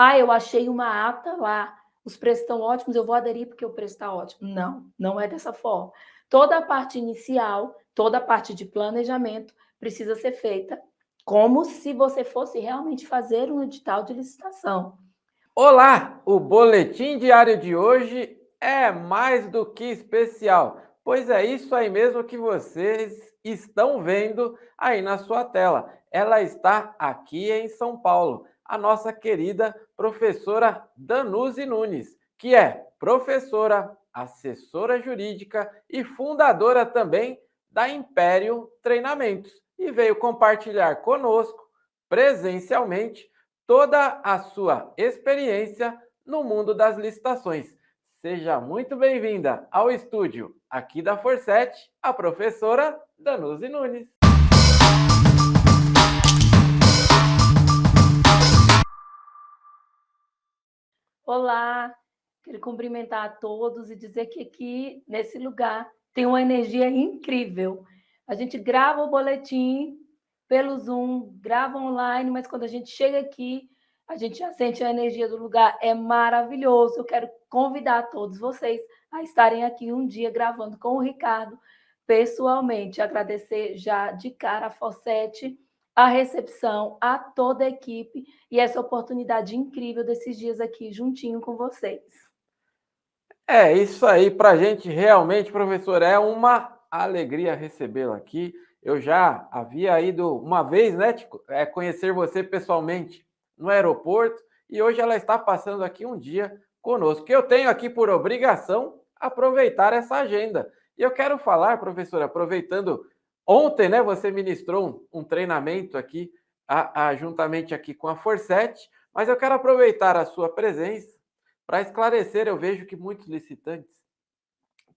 Ah, eu achei uma ata lá, os preços estão ótimos, eu vou aderir porque o preço está ótimo. Não, não é dessa forma. Toda a parte inicial, toda a parte de planejamento precisa ser feita como se você fosse realmente fazer um edital de licitação. Olá! O boletim diário de hoje é mais do que especial, pois é isso aí mesmo que vocês estão vendo aí na sua tela. Ela está aqui em São Paulo, a nossa querida professora Danuzi Nunes, que é professora, assessora jurídica e fundadora também da Império Treinamentos, e veio compartilhar conosco presencialmente toda a sua experiência no mundo das licitações. Seja muito bem-vinda ao estúdio aqui da Forset, a professora Danuzi Nunes. Olá, quero cumprimentar a todos e dizer que aqui, nesse lugar, tem uma energia incrível. A gente grava o boletim pelo Zoom, grava online, mas quando a gente chega aqui, a gente já sente a energia do lugar. É maravilhoso. Eu quero convidar todos vocês a estarem aqui um dia gravando com o Ricardo pessoalmente. Agradecer já de cara a Fossete, a recepção, a toda a equipe e essa oportunidade incrível desses dias aqui juntinho com vocês. É isso aí, para a gente realmente, professor, é uma alegria recebê-la aqui. Eu já havia ido uma vez, né, conhecer você pessoalmente no aeroporto e hoje ela está passando aqui um dia conosco. Eu tenho aqui por obrigação aproveitar essa agenda. E eu quero falar, professor, aproveitando, ontem, né, você ministrou um treinamento aqui, juntamente aqui com a Forset, mas eu quero aproveitar a sua presença para esclarecer. Eu vejo que muitos licitantes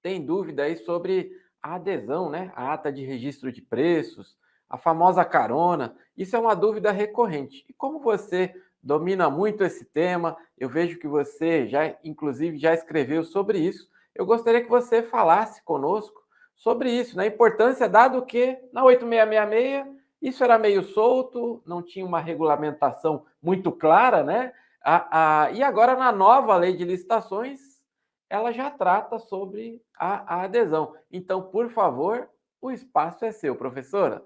têm dúvida aí sobre a adesão, né? A ata de registro de preços, a famosa carona. Isso é uma dúvida recorrente. E como você domina muito esse tema, eu vejo que você já, inclusive, já escreveu sobre isso. Eu gostaria que você falasse conosco sobre isso, né? A importância, dado que na 8666 isso era meio solto, não tinha uma regulamentação muito clara, né? E agora, na nova lei de licitações, ela já trata sobre a adesão. Então, por favor, o espaço é seu, professora.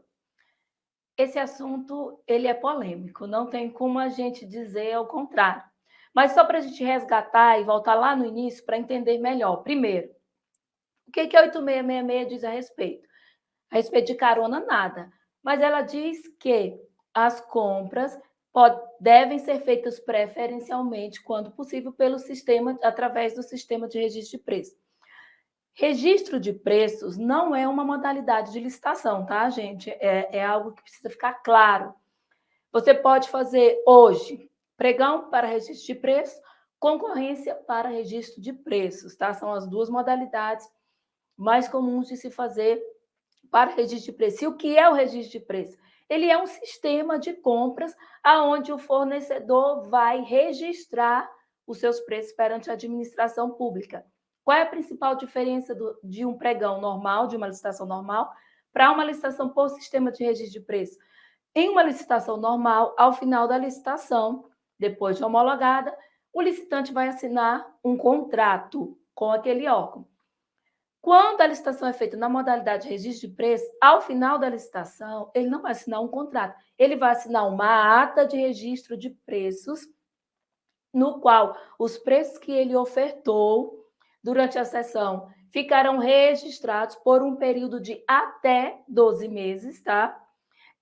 Esse assunto ele é polêmico, não tem como a gente dizer ao contrário. Mas só para a gente resgatar e voltar lá no início para entender melhor. Primeiro, o que a 8666 diz a respeito? A respeito de carona, nada. Mas ela diz que as compras devem ser feitas preferencialmente, quando possível, pelo sistema, através do sistema de registro de preços. Registro de preços não é uma modalidade de licitação, tá, gente? É algo que precisa ficar claro. Você pode fazer hoje pregão para registro de preços, concorrência para registro de preços, tá? São as duas modalidades mais comuns de se fazer para registro de preço. E o que é o registro de preço? Ele é um sistema de compras aonde o fornecedor vai registrar os seus preços perante a administração pública. Qual é a principal diferença de um pregão normal, de uma licitação normal, para uma licitação por sistema de registro de preço? Em uma licitação normal, ao final da licitação, depois de homologada, o licitante vai assinar um contrato com aquele órgão. Quando a licitação é feita na modalidade de registro de preço, ao final da licitação, ele não vai assinar um contrato, ele vai assinar uma ata de registro de preços, no qual os preços que ele ofertou durante a sessão ficarão registrados por um período de até 12 meses, tá?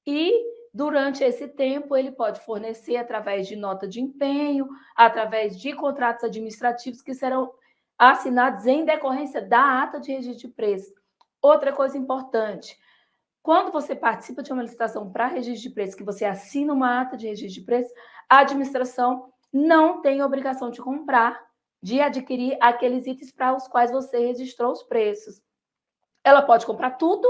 E durante esse tempo ele pode fornecer através de nota de empenho, através de contratos administrativos que serão assinados em decorrência da ata de registro de preço. Outra coisa importante, quando você participa de uma licitação para registro de preço, que você assina uma ata de registro de preço, a administração não tem obrigação de comprar, de adquirir aqueles itens para os quais você registrou os preços. Ela pode comprar tudo,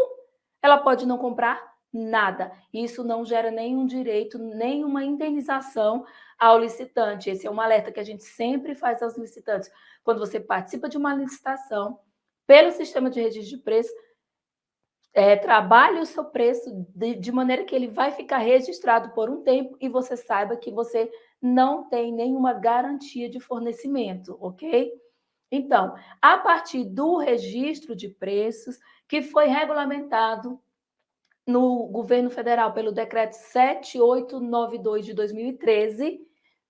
ela pode não comprar nada. Isso não gera nenhum direito, nenhuma indenização ao licitante. Esse é um alerta que a gente sempre faz aos licitantes. Quando você participa de uma licitação pelo sistema de registro de preço, trabalhe o seu preço de maneira que ele vai ficar registrado por um tempo e você saiba que você não tem nenhuma garantia de fornecimento, ok? Então, a partir do registro de preços, que foi regulamentado no governo federal pelo decreto 7892 de 2013,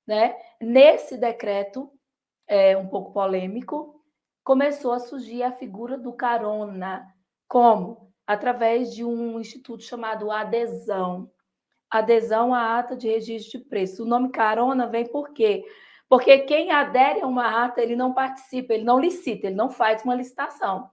né? Nesse decreto, um pouco polêmico, começou a surgir a figura do carona. Como? Através de um instituto chamado adesão. Adesão à ata de registro de preço. O nome carona vem por quê? Porque quem adere a uma ata, ele não participa, ele não licita, ele não faz uma licitação.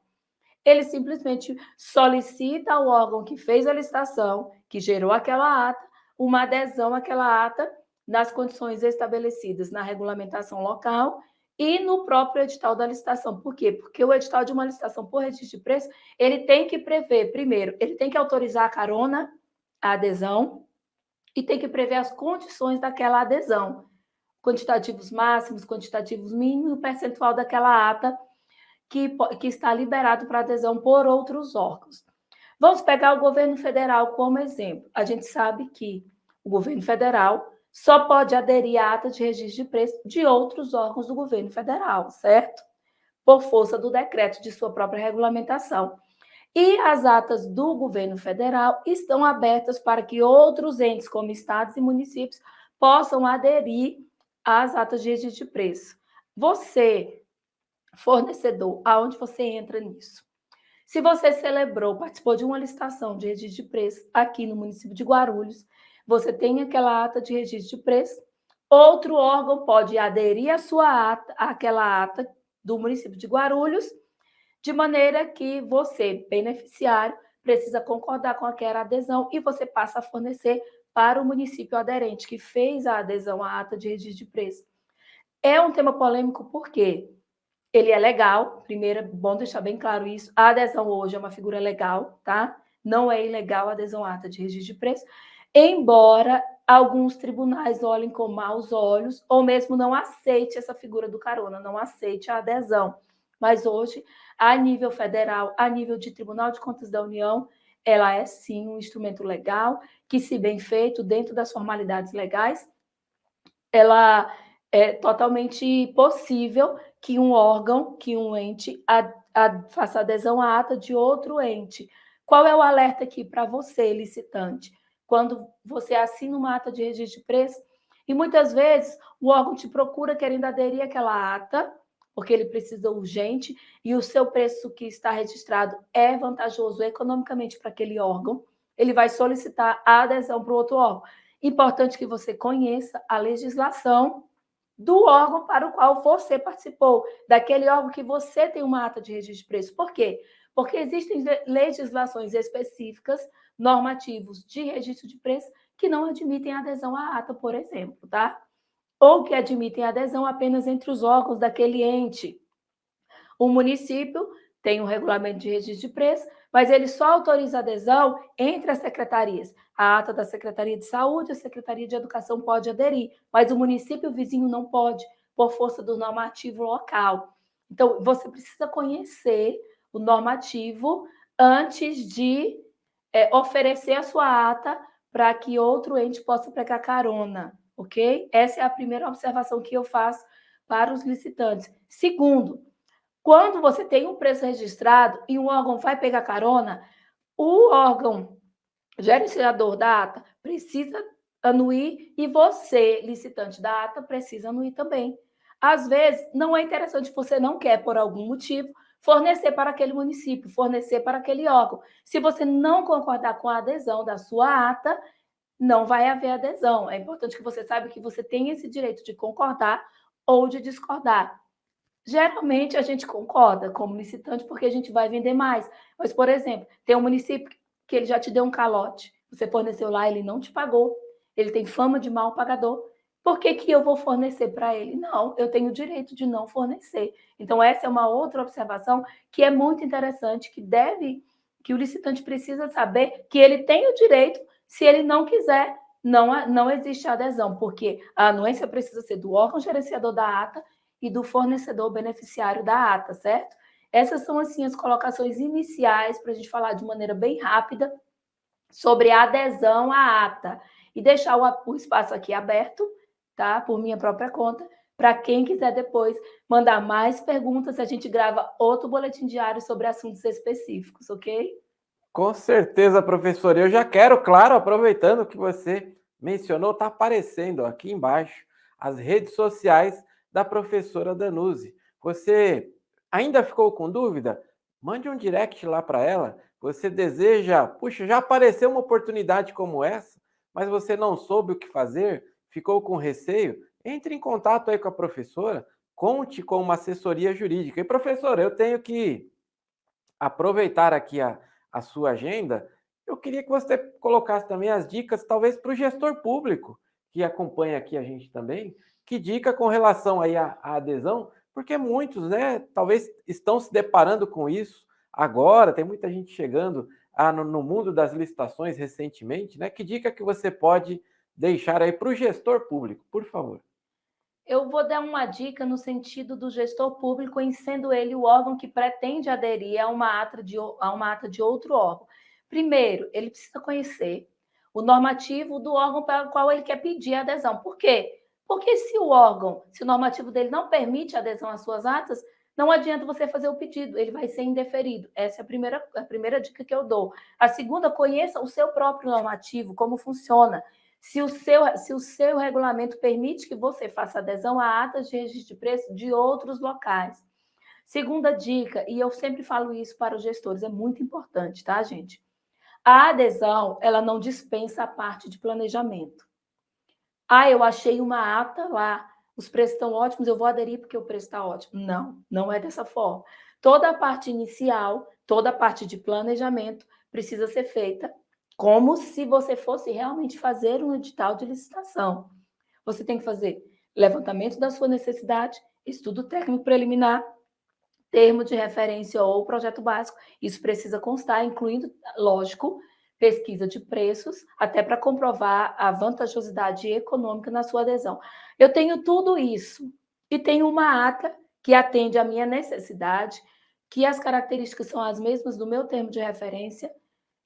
Ele simplesmente solicita ao órgão que fez a licitação, que gerou aquela ata, uma adesão àquela ata nas condições estabelecidas na regulamentação local e no próprio edital da licitação. Por quê? Porque o edital de uma licitação por registro de preço, ele tem que prever, primeiro, ele tem que autorizar a carona, a adesão, e tem que prever as condições daquela adesão, quantitativos máximos, quantitativos mínimos, o percentual daquela ata que está liberado para adesão por outros órgãos. Vamos pegar o governo federal como exemplo. A gente sabe que o governo federal só pode aderir à ata de registro de preço de outros órgãos do governo federal, certo? Por força do decreto de sua própria regulamentação. E as atas do governo federal estão abertas para que outros entes, como estados e municípios, possam aderir às atas de registro de preço. Você, fornecedor, aonde você entra nisso? Se você celebrou, participou de uma licitação de registro de preço aqui no município de Guarulhos, você tem aquela ata de registro de preço, outro órgão pode aderir à sua ata, àquela ata do município de Guarulhos, de maneira que você, beneficiário, precisa concordar com aquela adesão e você passa a fornecer para o município aderente que fez a adesão à ata de registro de preço. É um tema polêmico porque ele é legal, primeiro é bom deixar bem claro isso, a adesão hoje é uma figura legal, tá? Não é ilegal a adesão à ata de registro de preço, embora alguns tribunais olhem com maus olhos ou mesmo não aceite essa figura do carona, não aceite a adesão. Mas hoje, a nível federal, a nível de Tribunal de Contas da União, ela é sim um instrumento legal, que se bem feito, dentro das formalidades legais, ela é totalmente possível que um órgão, que um ente faça adesão à ata de outro ente. Qual é o alerta aqui para você, licitante? Quando você assina uma ata de registro de preço, e muitas vezes o órgão te procura querendo aderir àquela ata, porque ele precisa urgente, e o seu preço que está registrado é vantajoso economicamente para aquele órgão, ele vai solicitar a adesão para o outro órgão. Importante que você conheça a legislação do órgão para o qual você participou, daquele órgão que você tem uma ata de registro de preço. Por quê? Porque existem legislações específicas, normativos de registro de preço, que não admitem adesão à ata, por exemplo, tá? Ou que admitem adesão apenas entre os órgãos daquele ente. O município tem um regulamento de registro de preço, mas ele só autoriza adesão entre as secretarias. A ata da Secretaria de Saúde, a Secretaria de Educação pode aderir, mas o município vizinho não pode, por força do normativo local. Então, você precisa conhecer o normativo antes de oferecer a sua ata para que outro ente possa pegar carona, ok? Essa é a primeira observação que eu faço para os licitantes. Segundo, quando você tem um preço registrado e um órgão vai pegar carona, o órgão gerenciador da ata precisa anuir e você, licitante da ata, precisa anuir também. Às vezes, não é interessante, você não quer, por algum motivo, fornecer para aquele município, fornecer para aquele órgão. Se você não concordar com a adesão da sua ata, não vai haver adesão. É importante que você saiba que você tem esse direito de concordar ou de discordar. Geralmente a gente concorda como licitante porque a gente vai vender mais. Mas, por exemplo, tem um município que ele já te deu um calote, você forneceu lá, ele não te pagou, ele tem fama de mal pagador. Por que que eu vou fornecer para ele? Não, eu tenho o direito de não fornecer. Então, essa é uma outra observação que é muito interessante, que o licitante precisa saber que ele tem o direito, se ele não quiser, não existe adesão, porque a anuência precisa ser do órgão gerenciador da ata e do fornecedor beneficiário da ata, certo? Essas são, assim, as colocações iniciais para a gente falar de maneira bem rápida sobre a adesão à ata. E deixar o espaço aqui aberto, tá? Por minha própria conta. Para quem quiser depois mandar mais perguntas, a gente grava outro boletim diário sobre assuntos específicos, ok? Com certeza, professora. Eu já quero, claro, aproveitando que você mencionou, está aparecendo aqui embaixo as redes sociais da professora Danuse. Você ainda ficou com dúvida? Mande um direct lá para ela. Você deseja, puxa, já apareceu uma oportunidade como essa, mas você não soube o que fazer, ficou com receio? Entre em contato aí com a professora, conte com uma assessoria jurídica. E professora, eu tenho que aproveitar aqui a sua agenda, eu queria que você colocasse também as dicas, talvez para o gestor público, que acompanha aqui a gente também, que dica com relação aí à adesão, porque muitos, né, talvez estão se deparando com isso agora, tem muita gente chegando no mundo das licitações recentemente, né? Que dica que você pode deixar aí para o gestor público, por favor? Eu vou dar uma dica no sentido do gestor público, em sendo ele o órgão que pretende aderir a uma ata de outro órgão. Primeiro, ele precisa conhecer o normativo do órgão para o qual ele quer pedir adesão. Por quê? Porque se o normativo dele não permite adesão às suas atas, não adianta você fazer o pedido, ele vai ser indeferido. Essa é a primeira dica que eu dou. A segunda, conheça o seu próprio normativo, como funciona. Se o seu regulamento permite que você faça adesão a atas de registro de preço de outros locais. Segunda dica, e eu sempre falo isso para os gestores, é muito importante, tá, gente? A adesão, ela não dispensa a parte de planejamento. Ah, eu achei uma ata lá, os preços estão ótimos, eu vou aderir porque o preço está ótimo. Não, não é dessa forma. Toda a parte inicial, toda a parte de planejamento precisa ser feita como se você fosse realmente fazer um edital de licitação. Você tem que fazer levantamento da sua necessidade, estudo técnico preliminar, termo de referência ou projeto básico. Isso precisa constar, incluindo, lógico, pesquisa de preços, até para comprovar a vantajosidade econômica na sua adesão. Eu tenho tudo isso e tenho uma ata que atende à minha necessidade, que as características são as mesmas do meu termo de referência,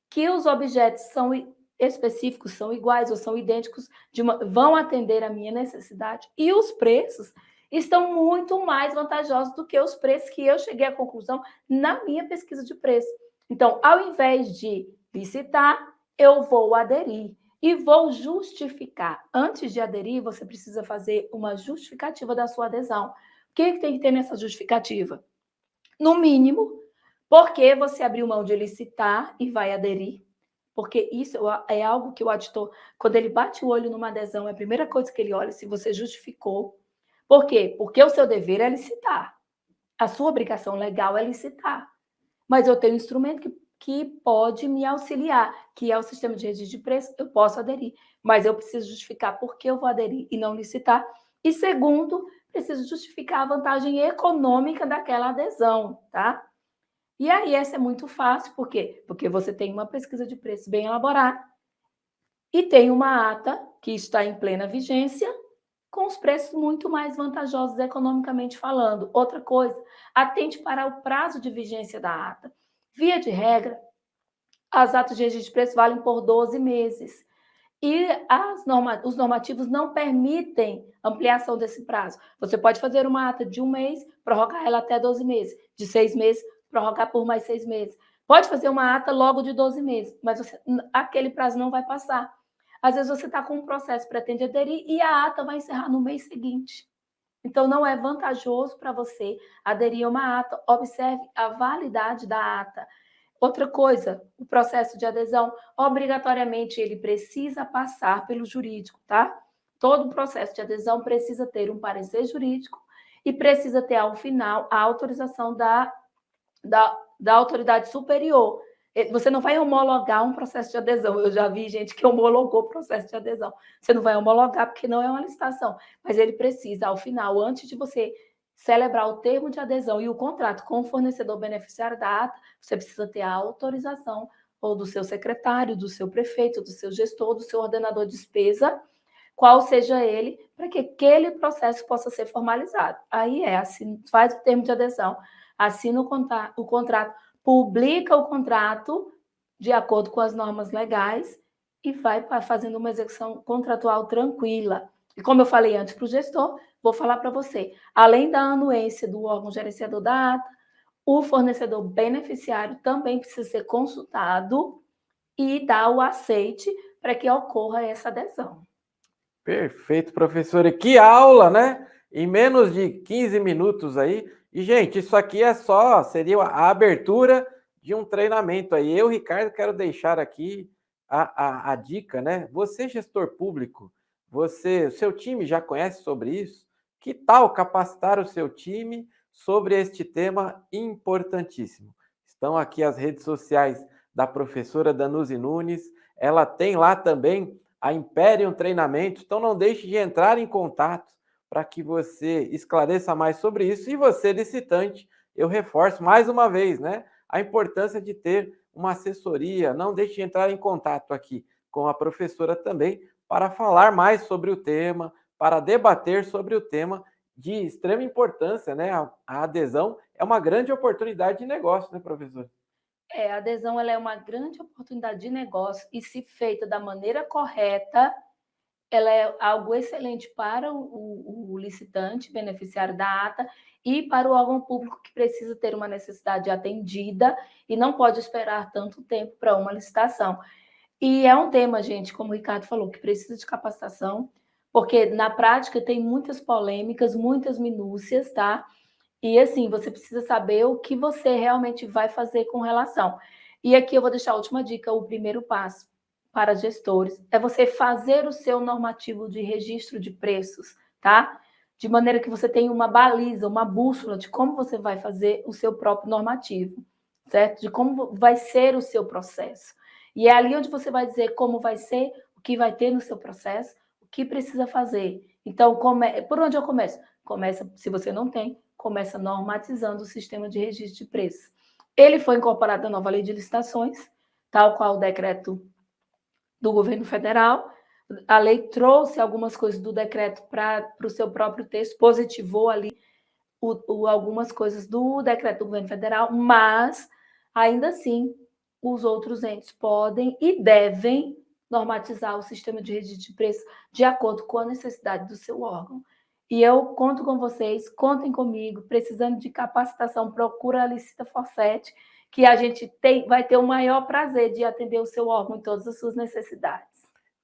que os objetos são específicos, são iguais ou são idênticos, vão atender à minha necessidade, e os preços estão muito mais vantajosos do que os preços que eu cheguei à conclusão na minha pesquisa de preço. Então, ao invés de licitar, eu vou aderir e vou justificar. Antes de aderir, você precisa fazer uma justificativa da sua adesão. O que tem que ter nessa justificativa? No mínimo, porque você abriu mão de licitar e vai aderir, porque isso é algo que o auditor, quando ele bate o olho numa adesão, é a primeira coisa que ele olha se você justificou. Por quê? Porque o seu dever é licitar. A sua obrigação legal é licitar. Mas eu tenho um instrumento que pode me auxiliar, que é o sistema de registro de preço, eu posso aderir. Mas eu preciso justificar por que eu vou aderir e não licitar. E segundo, preciso justificar a vantagem econômica daquela adesão, tá? E aí, essa é muito fácil, por quê? Porque você tem uma pesquisa de preço bem elaborada e tem uma ata que está em plena vigência, com os preços muito mais vantajosos economicamente falando. Outra coisa, atente para o prazo de vigência da ata. Via de regra, as atas de registro de preço valem por 12 meses. E os normativos não permitem ampliação desse prazo. Você pode fazer uma ata de 1 mês, prorrogar ela até 12 meses. De 6 meses, prorrogar por mais 6 meses. Pode fazer uma ata logo de 12 meses, mas aquele prazo não vai passar. Às vezes você está com um processo, pretende aderir, e a ata vai encerrar no mês seguinte. Então, não é vantajoso para você aderir a uma ata. Observe a validade da ata. Outra coisa, o processo de adesão, obrigatoriamente ele precisa passar pelo jurídico, tá? Todo o processo de adesão precisa ter um parecer jurídico e precisa ter, ao final, a autorização da autoridade superior. Você não vai homologar um processo de adesão. Eu já vi gente que homologou o processo de adesão. Você não vai homologar porque não é uma licitação, mas ele precisa, ao final, antes de você celebrar o termo de adesão e o contrato com o fornecedor beneficiário da ata, você precisa ter a autorização ou do seu secretário, do seu prefeito, do seu gestor, do seu ordenador de despesa, qual seja ele, para que aquele processo possa ser formalizado. Aí faz o termo de adesão, assina o contrato, publica o contrato de acordo com as normas legais e vai fazendo uma execução contratual tranquila. E como eu falei antes para o gestor, vou falar para você. Além da anuência do órgão gerenciador da ata, o fornecedor beneficiário também precisa ser consultado e dar o aceite para que ocorra essa adesão. Perfeito, professora. Que aula, né? Em menos de 15 minutos aí. E, gente, isso aqui seria a abertura de um treinamento aí. Eu, Ricardo, quero deixar aqui a dica, né? Você, gestor público, o seu time já conhece sobre isso? Que tal capacitar o seu time sobre este tema importantíssimo? Estão aqui as redes sociais da professora Danuzi Nunes. Ela tem lá também a Imperium Treinamento, então não deixe de entrar em contato para que você esclareça mais sobre isso. E você, licitante, eu reforço mais uma vez, né, a importância de ter uma assessoria. Não deixe de entrar em contato aqui com a professora também para falar mais sobre o tema, para debater sobre o tema de extrema importância, né? A adesão é uma grande oportunidade de negócio, né, professor? A adesão ela é uma grande oportunidade de negócio e, se feita da maneira correta, ela é algo excelente para o licitante, beneficiário da ata, e para o órgão público que precisa ter uma necessidade atendida e não pode esperar tanto tempo para uma licitação. E é um tema, gente, como o Ricardo falou, que precisa de capacitação, porque na prática tem muitas polêmicas, muitas minúcias, tá? E assim, você precisa saber o que você realmente vai fazer com relação. E aqui eu vou deixar a última dica, o primeiro passo para gestores é você fazer o seu normativo de registro de preços, tá? De maneira que você tenha uma baliza, uma bússola de como você vai fazer o seu próprio normativo, certo? De como vai ser o seu processo. E é ali onde você vai dizer como vai ser, o que vai ter no seu processo, o que precisa fazer. Então, por onde eu começo? Começa, se você não tem, começa normatizando o sistema de registro de preços. Ele foi incorporado na nova lei de licitações, tal qual o decreto do governo federal. A lei trouxe algumas coisas do decreto para o seu próprio texto, positivou ali algumas coisas do decreto do governo federal, mas, ainda assim, os outros entes podem e devem normatizar o sistema de registro de preços de acordo com a necessidade do seu órgão. E eu conto com vocês, contem comigo, precisando de capacitação, procura a Licita Forset, que a gente vai ter o maior prazer de atender o seu órgão em todas as suas necessidades.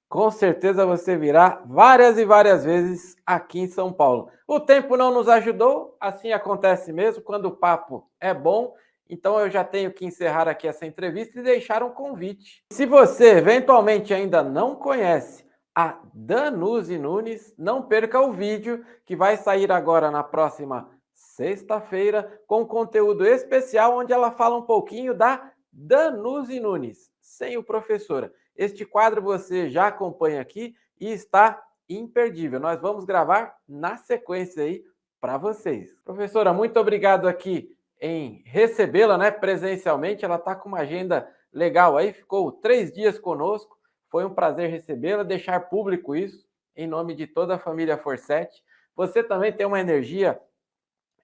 Com certeza você virá várias e várias vezes aqui em São Paulo. O tempo não nos ajudou, assim acontece mesmo, quando o papo é bom. Então eu já tenho que encerrar aqui essa entrevista e deixar um convite. Se você eventualmente ainda não conhece a Danuzi Nunes, não perca o vídeo que vai sair agora na próxima sexta-feira com conteúdo especial onde ela fala um pouquinho da Danuzi Nunes, sem o professora. Este quadro você já acompanha aqui e está imperdível. Nós vamos gravar na sequência aí para vocês. Professora, muito obrigado aqui em recebê-la, né, presencialmente. Ela está com uma agenda legal aí, ficou 3 dias conosco. Foi um prazer recebê-la, deixar público isso, em nome de toda a família Forset. Você também tem uma energia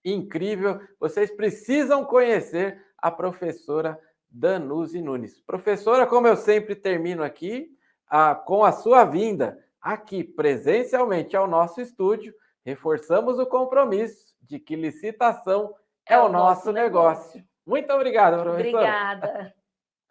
incrível. Vocês precisam conhecer a professora Danuzi Nunes. Professora, como eu sempre termino aqui, com a sua vinda aqui presencialmente ao nosso estúdio, reforçamos o compromisso de que licitação é o nosso negócio. Muito obrigado, professora. Obrigada.